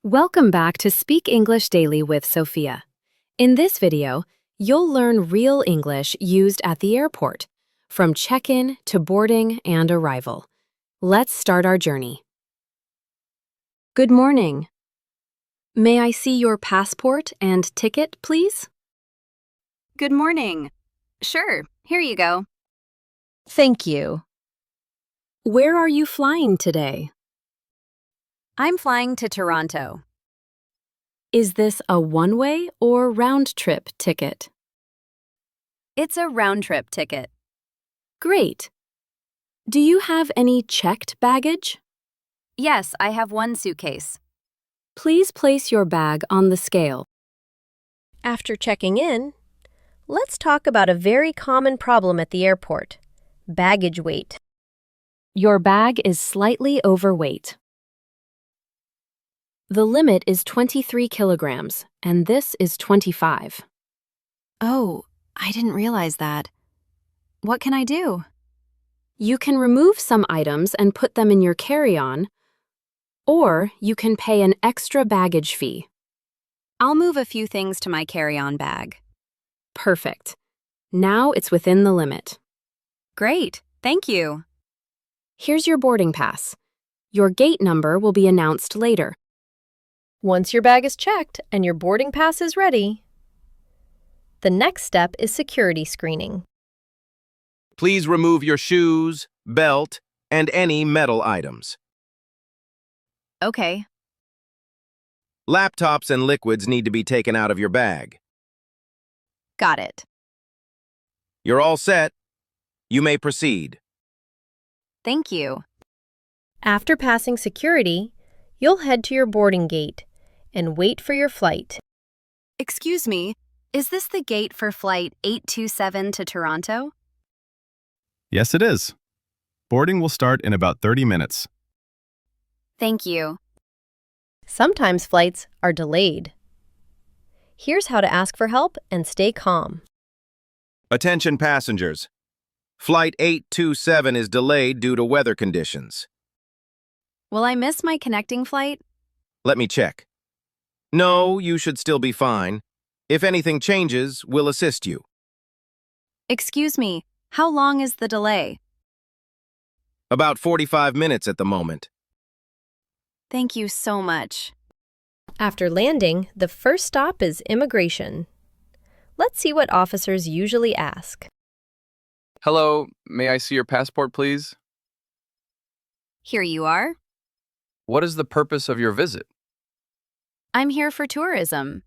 Welcome back to Speak English Daily with Sofia. In this video, you'll learn real English used at the airport, from check-in to boarding and arrival. Let's start our journey. Good morning. May I see your passport and ticket, please? Good morning. Sure, here you go. Thank you. Where are you flying today? I'm flying to Toronto. Is this a one-way or round-trip ticket? It's a round-trip ticket. Great. Do you have any checked baggage? Yes, I have one suitcase. Please place your bag on the scale. After checking in, let's talk about a very common problem at the airport: baggage weight. Your bag is slightly overweight. The limit is 23 kilograms, and this is 25. Oh, I didn't realize that. What can I do? You can remove some items and put them in your carry-on, or you can pay an extra baggage fee. I'll move a few things to my carry-on bag. Perfect. Now it's within the limit. Great, thank you. Here's your boarding pass. Your gate number will be announced later. Once your bag is checked and your boarding pass is ready, the next step is security screening. Please remove your shoes, belt, and any metal items. Okay. Laptops and liquids need to be taken out of your bag. Got it. You're all set. You may proceed. Thank you. After passing security, you'll head to your boarding gate and wait for your flight. Excuse me, is this the gate for flight 827 to Toronto? Yes, it is. Boarding will start in about 30 minutes. Thank you. Sometimes flights are delayed. Here's how to ask for help and stay calm. Attention passengers. Flight 827 is delayed due to weather conditions. Will I miss my connecting flight? Let me check. No, you should still be fine. If anything changes, we'll assist you. Excuse me, how long is the delay? About 45 minutes at the moment. Thank you so much. After landing, the first stop is immigration. Let's see what officers usually ask. Hello, may I see your passport, please? Here you are. What is the purpose of your visit? I'm here for tourism.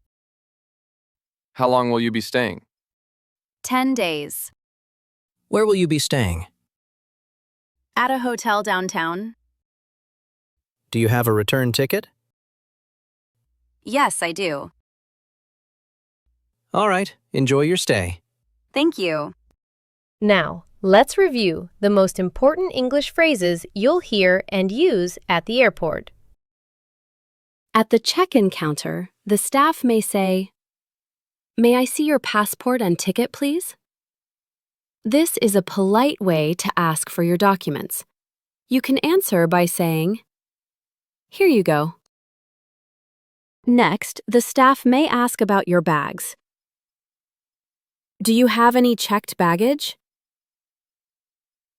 How long will you be staying? 10 days. Where will you be staying? At a hotel downtown? Do you have a return ticket? Yes, I do. All right, enjoy your stay. Thank you. Now, let's review the most important English phrases you'll hear and use at the airport. At the check-in counter, the staff may say, "May I see your passport and ticket, please?" This is a polite way to ask for your documents. You can answer by saying, "Here you go." Next, the staff may ask about your bags. Do you have any checked baggage?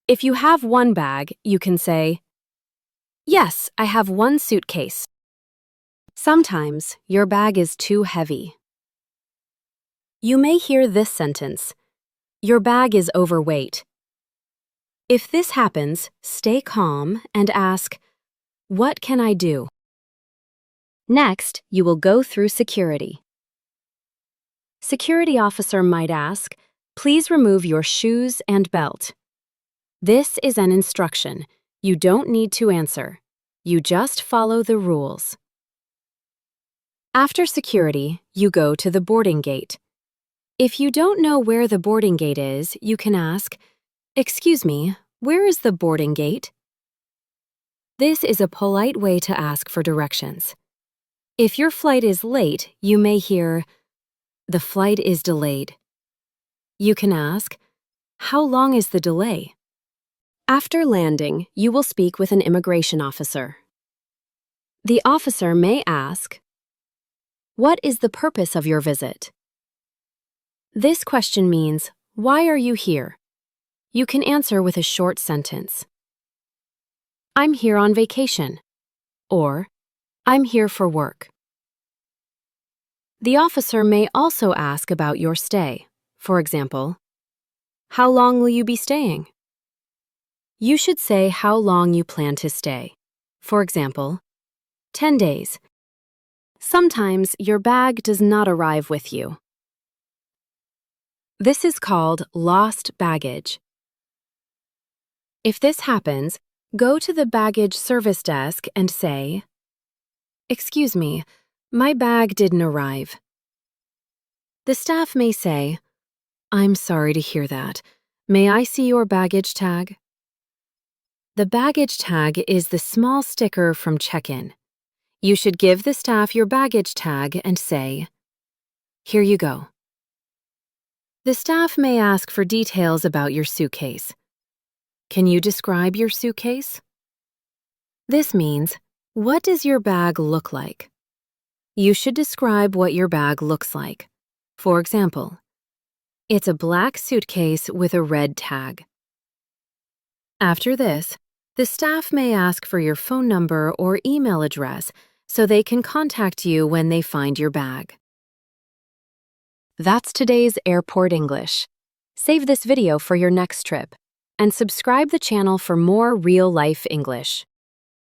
If you have one bag, you can say, "Yes, I have one suitcase." Sometimes your bag is too heavy. You may hear this sentence, "Your bag is overweight." If this happens, stay calm and ask, "What can I do?" Next, you will go through security. Security officer might ask, "Please remove your shoes and belt." This is an instruction. You don't need to answer. You just follow the rules. After security, you go to the boarding gate. If you don't know where the boarding gate is, you can ask, "Excuse me, where is the boarding gate?" This is a polite way to ask for directions. If your flight is late, you may hear, "The flight is delayed." You can ask, "How long is the delay?" After landing, you will speak with an immigration officer. The officer may ask, "What is the purpose of your visit?" This question means, "Why are you here?" You can answer with a short sentence. "I'm here on vacation," or "I'm here for work." The officer may also ask about your stay. For example, "How long will you be staying?" You should say how long you plan to stay. For example, 10 days. Sometimes your bag does not arrive with you. This is called lost baggage. If this happens, go to the baggage service desk and say, "Excuse me, my bag didn't arrive." The staff may say, "I'm sorry to hear that. May I see your baggage tag?" The baggage tag is the small sticker from check-in. You should give the staff your baggage tag and say, "Here you go." The staff may ask for details about your suitcase. Can you describe your suitcase? This means, what does your bag look like? You should describe what your bag looks like. For example, it's a black suitcase with a red tag. After this, the staff may ask for your phone number or email address so they can contact you when they find your bag. That's today's Airport English. Save this video for your next trip and subscribe the channel for more real-life English.